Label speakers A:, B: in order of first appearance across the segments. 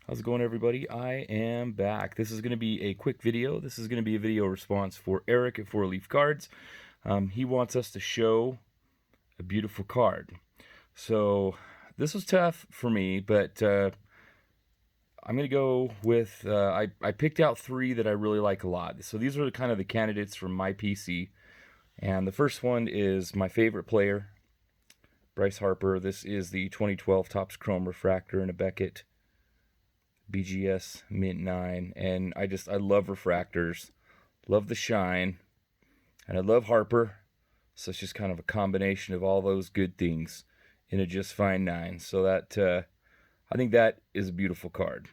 A: How's it going, everybody? I am back. This is going to be a quick video. This is going to be a video response for Eric at Four Leaf Cards. He wants us to show a beautiful card. So this was tough for me, but I'm going to go with, I picked out three that I really like a lot. So these are kind of the candidates from my PC. And the first one is my favorite player, Bryce Harper. This is the 2012 Topps Chrome Refractor in a Beckett BGS Mint 9, and I love refractors, love the shine, and I love Harper. So it's just kind of a combination of all those good things in a just fine 9. So that I think that is a beautiful card,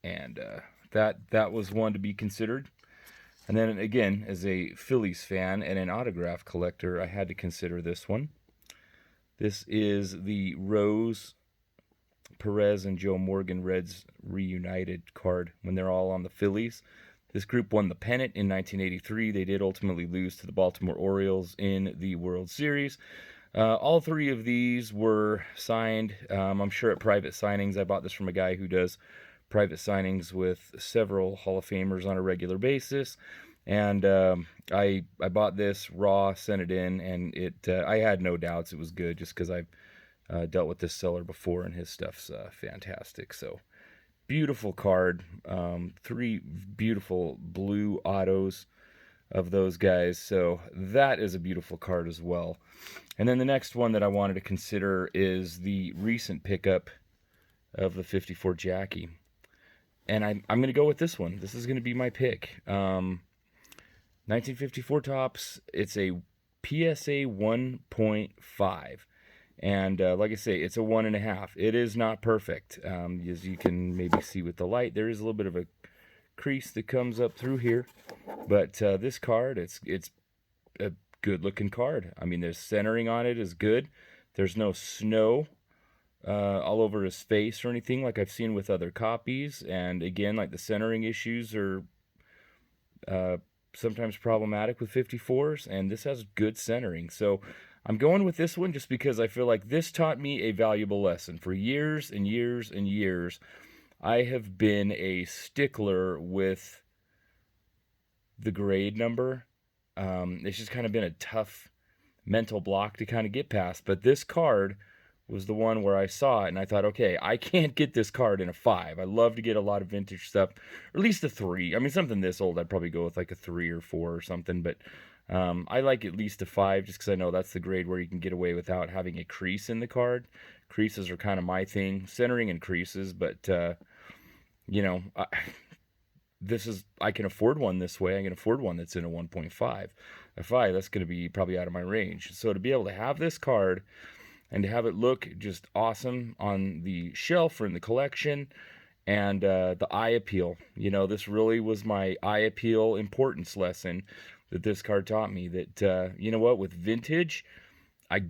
A: and that was one to be considered. And then again, as a Phillies fan and an autograph collector, I had to consider this one. This is the Rose, Perez, and Joe Morgan Reds reunited card when they're all on the Phillies. This group won the pennant in 1983. They did ultimately lose to the Baltimore Orioles in the World Series. All three of these were signed, I'm sure, at private signings. I bought this from a guy who does private signings with several Hall of Famers on a regular basis. And I bought this raw, sent it in, and I had no doubts it was good just because I've dealt with this seller before, and his stuff's fantastic. So beautiful card. Three beautiful blue autos of those guys. So that is a beautiful card as well. And then the next one that I wanted to consider is the recent pickup of the 54 Jackie. And I'm going to go with this one. This is going to be my pick. 1954 Topps. It's a PSA 1.5. And like I say, it's a 1.5. It is not perfect. As you can maybe see with the light, there is a little bit of a crease that comes up through here. But this card, it's a good-looking card. I mean, there's centering on it is good. There's no snow all over his face or anything like I've seen with other copies. And again, like the centering issues are sometimes problematic with 54s, and this has good centering. So I'm going with this one just because I feel like this taught me a valuable lesson. For years and years and years, I have been a stickler with the grade number. It's just kind of been a tough mental block to kind of get past. But this card was the one where I saw it and I thought, okay, I can't get this card in a 5. I love to get a lot of vintage stuff, or at least a 3. I mean, something this old, I'd probably go with like a 3 or 4 or something, but I like at least a 5 just because I know that's the grade where you can get away without having a crease in the card. Creases are kind of my thing, centering and creases, but you know, I can afford one this way. I can afford one that's in a 1.5. A 5, that's going to be probably out of my range. So to be able to have this card and to have it look just awesome on the shelf or in the collection, and the eye appeal. You know, this really was my eye appeal importance lesson that this card taught me. That, you know what, with vintage, I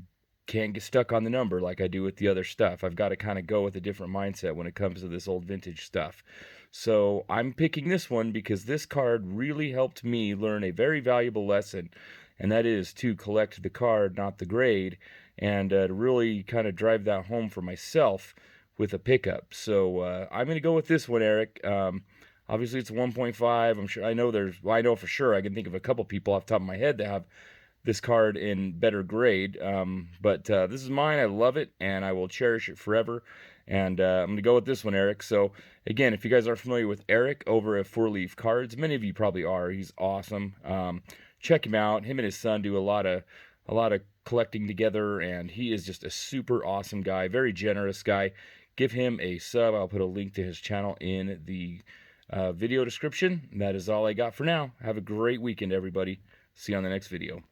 A: can't get stuck on the number like I do with the other stuff. I've got to kind of go with a different mindset when it comes to this old vintage stuff. So I'm picking this one because this card really helped me learn a very valuable lesson, and that is to collect the card, not the grade, and to really kind of drive that home for myself with a pickup. So I'm going to go with this one, Eric. Obviously, it's 1.5. I'm sure I know for sure. I can think of a couple people off the top of my head that have this card in better grade. But this is mine. I love it, and I will cherish it forever. And I'm going to go with this one, Eric. So again, if you guys are familiar with Eric over at Four Leaf Cards, many of you probably are. He's awesome. Check him out. Him and his son do a lot of collecting together, and he is just a super awesome guy, very generous guy. Give him a sub. I'll put a link to his channel in the video description. That is all I got for now. Have a great weekend, everybody. See you on the next video.